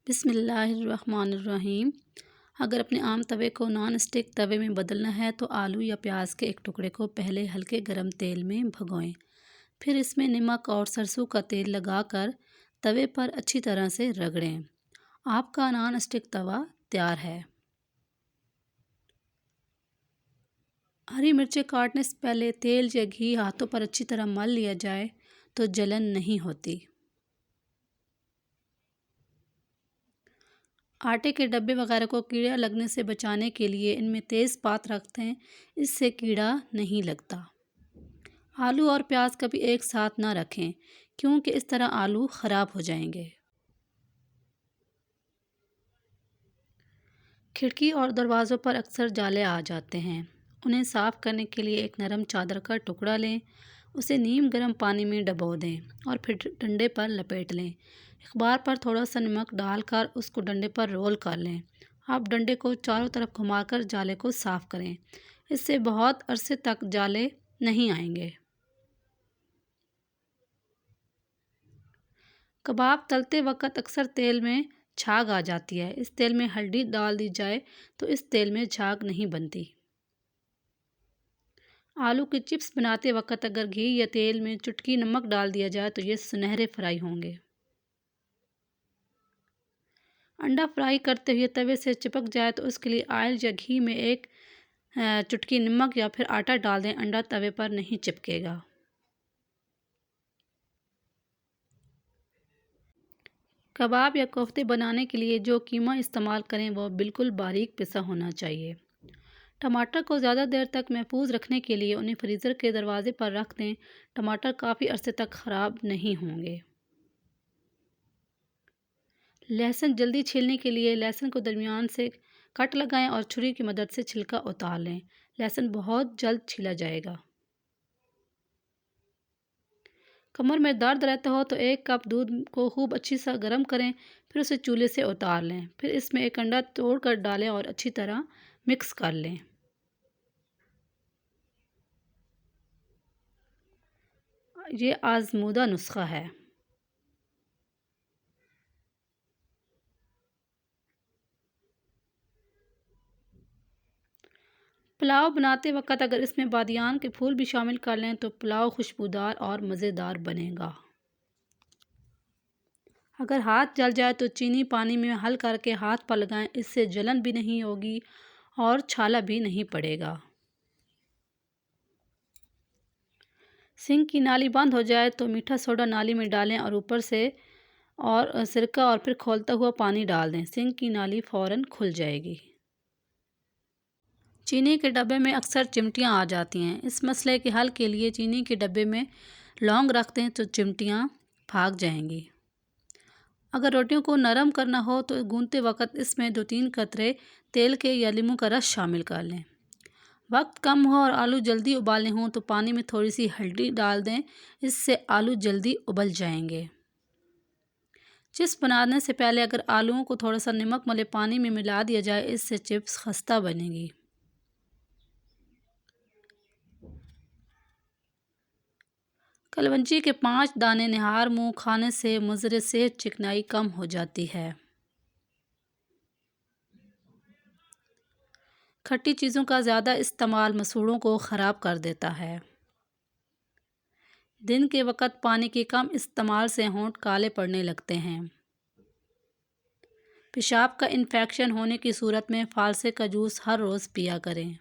بسم اللہ الرحمن الرحیم۔ اگر اپنے عام توے کو نان اسٹک توے میں بدلنا ہے تو آلو یا پیاز کے ایک ٹکڑے کو پہلے ہلکے گرم تیل میں بھگوئیں، پھر اس میں نمک اور سرسوں کا تیل لگا کر توے پر اچھی طرح سے رگڑیں۔ آپ کا نان اسٹک توا تیار ہے۔ ہری مرچیں کاٹنے سے پہلے تیل یا گھی ہاتھوں پر اچھی طرح مل لیا جائے تو جلن نہیں ہوتی۔ آٹے کے ڈبے وغیرہ کو کیڑا لگنے سے بچانے کے لیے ان میں تیز پات رکھتے ہیں، اس سے کیڑا نہیں لگتا۔ آلو اور پیاز کبھی ایک ساتھ نہ رکھیں کیونکہ اس طرح آلو خراب ہو جائیں گے۔ کھڑکی اور دروازوں پر اکثر جالے آ جاتے ہیں، انہیں صاف کرنے کے لیے ایک نرم چادر کا ٹکڑا لیں، اسے نیم گرم پانی میں ڈبو دیں اور پھر ڈنڈے پر لپیٹ لیں۔ اخبار پر تھوڑا سا نمک ڈال کر اس کو ڈنڈے پر رول کر لیں۔ آپ ڈنڈے کو چاروں طرف گھما کر جالے کو صاف کریں، اس سے بہت عرصے تک جالے نہیں آئیں گے۔ کباب تلتے وقت اکثر تیل میں جھاگ آ جاتی ہے، اس تیل میں ہلدی ڈال دی جائے تو اس تیل میں جھاگ نہیں بنتی۔ آلو کے چپس بناتے وقت اگر گھی یا تیل میں چٹکی نمک ڈال دیا جائے تو یہ سنہرے فرائی ہوں گے۔ انڈا فرائی کرتے ہوئے توے سے چپک جائے تو اس کے لیے آئل یا گھی میں ایک چٹکی نمک یا پھر آٹا ڈال دیں، انڈا توے پر نہیں چپکے گا۔ کباب یا کوفتے بنانے کے لیے جو قیمہ استعمال کریں وہ بالکل باریک پسا ہونا چاہیے۔ ٹماٹر کو زیادہ دیر تک محفوظ رکھنے کے لیے انہیں فریزر کے دروازے پر رکھ دیں، ٹماٹر کافی عرصے تک خراب نہیں ہوں گے۔ لہسن جلدی چھیلنے کے لیے لہسن کو درمیان سے کٹ لگائیں اور چھری کی مدد سے چھلکا اتار لیں، لہسن بہت جلد چھیلا جائے گا۔ کمر میں درد رہتا ہو تو ایک کپ دودھ کو خوب اچھی سے گرم کریں، پھر اسے چولہے سے اتار لیں، پھر اس میں ایک انڈا توڑ کر ڈالیں اور اچھی طرح مکس کر لیں۔ یہ آزمودہ نسخہ ہے۔ پلاؤ بناتے وقت اگر اس میں بادیان کے پھول بھی شامل کر لیں تو پلاؤ خوشبودار اور مزیدار بنے گا۔ اگر ہاتھ جل جائے تو چینی پانی میں حل کر کے ہاتھ پر لگائیں، اس سے جلن بھی نہیں ہوگی اور چھالا بھی نہیں پڑے گا۔ سنک کی نالی بند ہو جائے تو میٹھا سوڈا نالی میں ڈالیں اور اوپر سے اور سرکہ اور پھر کھولتا ہوا پانی ڈال دیں، سنک کی نالی فوراً کھل جائے گی۔ چینی کے ڈبے میں اکثر چمٹیاں آ جاتی ہیں، اس مسئلے کے حل کے لیے چینی کے ڈبے میں لونگ رکھ دیں تو چمٹیاں بھاگ جائیں گی۔ اگر روٹیوں کو نرم کرنا ہو تو گوندتے وقت اس میں 2-3 قطرے تیل کے یا لیموں کا رس شامل کر لیں۔ وقت کم ہو اور آلو جلدی ابالنے ہوں تو پانی میں تھوڑی سی ہلدی ڈال دیں، اس سے آلو جلدی ابل جائیں گے۔ چپس بنانے سے پہلے اگر آلوؤں کو تھوڑا سا نمک ملے پانی میں ملا دیا جائے، اس سے چپس خستہ بنے گی۔ کلونجی کے 5 دانے نہار منہ کھانے سے مضر صحت چکنائی کم ہو جاتی ہے۔ کھٹی چیزوں کا زیادہ استعمال مسوڑھوں کو خراب کر دیتا ہے۔ دن کے وقت پانی کے کم استعمال سے ہونٹ کالے پڑنے لگتے ہیں۔ پیشاب کا انفیکشن ہونے کی صورت میں فالسے کا جوس ہر روز پیا کریں۔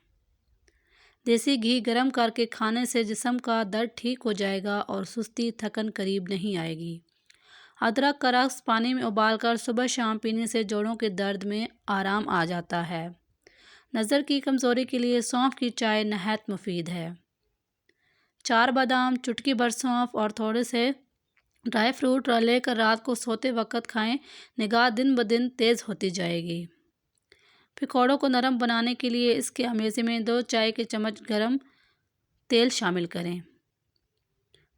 دیسی گھی گرم کر کے کھانے سے جسم کا درد ٹھیک ہو جائے گا اور سستی تھکن قریب نہیں آئے گی۔ ادرک کا رس پانی میں ابال کر صبح شام پینے سے جوڑوں کے درد میں آرام آ جاتا ہے۔ نظر کی کمزوری کے لیے سونف کی چائے نہایت مفید ہے۔ 4 بادام، چٹکی بھر سونف اور تھوڑے سے ڈرائی فروٹ لے کر رات کو سوتے وقت کھائیں، نگاہ دن بدن تیز ہوتی جائے گی۔ پکوڑوں کو نرم بنانے کے لیے اس کے امیزے میں 2 چائے کے چمچ گرم تیل شامل کریں۔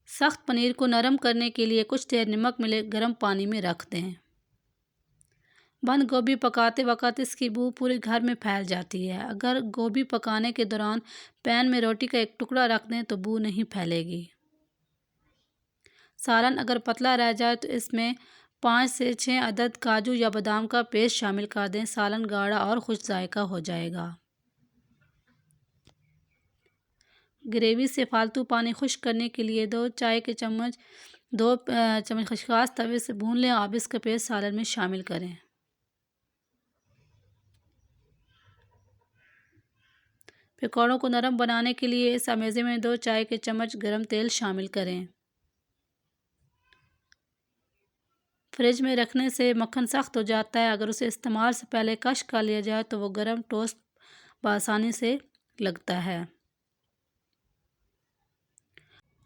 سخت پنیر کو نرم کرنے کے لیے کچھ دیر نمک ملے گرم پانی میں رکھ دیں۔ بند گوبھی پکاتے وقت اس کی بو پورے گھر میں پھیل جاتی ہے، اگر گوبھی پکانے کے دوران پین میں روٹی کا ایک ٹکڑا رکھ دیں تو بو نہیں پھیلے گی۔ سالن اگر پتلا رہ جائے تو اس میں 5 سے 6 عدد کاجو یا بادام کا پیسٹ شامل کر دیں، سالن گاڑھا اور خوش ذائقہ ہو جائے گا۔ گریوی سے فالتو پانی خشک کرنے کے لیے 2 چمچ خشخاش توے سے بھون لیں اور اب اس کا پیسٹ سالن میں شامل کریں۔ پکوڑوں کو نرم بنانے کے لیے اس امیزے میں 2 چائے کے چمچ گرم تیل شامل کریں۔ فریج میں رکھنے سے مکھن سخت ہو جاتا ہے، اگر اسے استعمال سے پہلے کش کر لیا جائے تو وہ گرم ٹوسٹ بآسانی سے لگتا ہے۔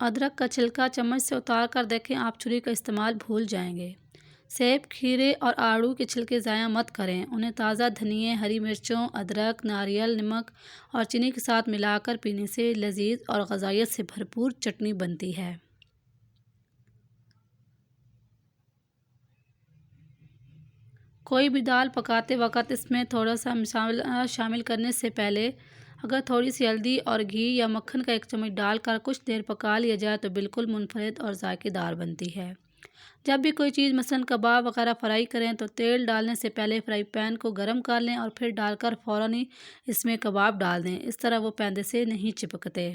ادرک کا چھلکا چمچ سے اتار کر دیکھیں، آپ چھری کا استعمال بھول جائیں گے۔ سیب، کھیرے اور آڑو کے چھلکے ضائع مت کریں، انہیں تازہ دھنیے، ہری مرچوں، ادرک، ناریل، نمک اور چینی کے ساتھ ملا کر پینے سے لذیذ اور غذائیت سے بھرپور چٹنی بنتی ہے۔ کوئی بھی دال پکاتے وقت اس میں تھوڑا سا مسالہ شامل کرنے سے پہلے اگر تھوڑی سی ہلدی اور گھی یا مکھن کا 1 چمچ ڈال کر کچھ دیر پکا لیا جائے تو بالکل منفرد اور ذائقے دار بنتی ہے۔ جب بھی کوئی چیز مثلاً کباب وغیرہ فرائی کریں تو تیل ڈالنے سے پہلے فرائی پین کو گرم کر لیں اور پھر ڈال کر فوراً ہی اس میں کباب ڈال دیں، اس طرح وہ پیندے سے نہیں چپکتے۔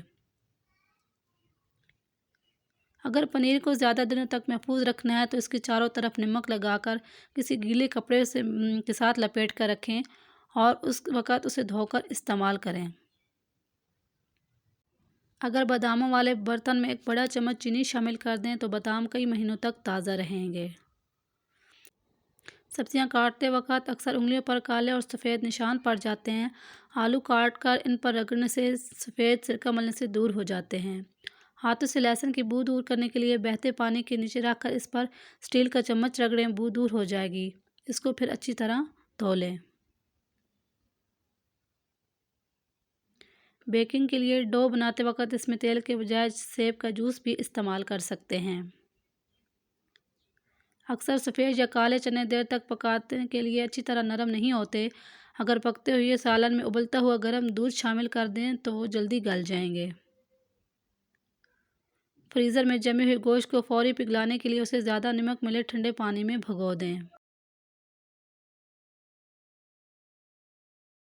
اگر پنیر کو زیادہ دنوں تک محفوظ رکھنا ہے تو اس کے چاروں طرف نمک لگا کر کسی گیلے کپڑے کے ساتھ لپیٹ کر رکھیں اور اس وقت اسے دھو کر استعمال کریں۔ اگر باداموں والے برتن میں 1 بڑا چمچ چینی شامل کر دیں تو بادام کئی مہینوں تک تازہ رہیں گے۔ سبزیاں کاٹتے وقت اکثر انگلیوں پر کالے اور سفید نشان پڑ جاتے ہیں۔ آلو کاٹ کر ان پر رگڑنے سے سفید سرکہ ملنے سے دور ہو جاتے ہیں۔ ہاتھوں سے لہسن کی بو دور کرنے کے لیے بہتے پانی کے نیچے رکھ کر اس پر اسٹیل کا چمچ رگڑیں، بو دور ہو جائے گی۔ اس کو پھر اچھی طرح دھو لیں۔ بیکنگ کے لیے ڈو بناتے وقت اس میں تیل کے بجائے سیب کا جوس بھی استعمال کر سکتے ہیں۔ اکثر سفید یا کالے چنے دیر تک پکانے کے لیے اچھی طرح نرم نہیں ہوتے۔ اگر پکتے ہوئے سالن میں ابلتا ہوا گرم دودھ شامل کر دیں تو وہ جلدی گل جائیں گے۔ فریزر میں جمے ہوئے گوشت کو فوری پگھلانے کے لیے اسے زیادہ نمک ملے ٹھنڈے پانی میں بھگو دیں۔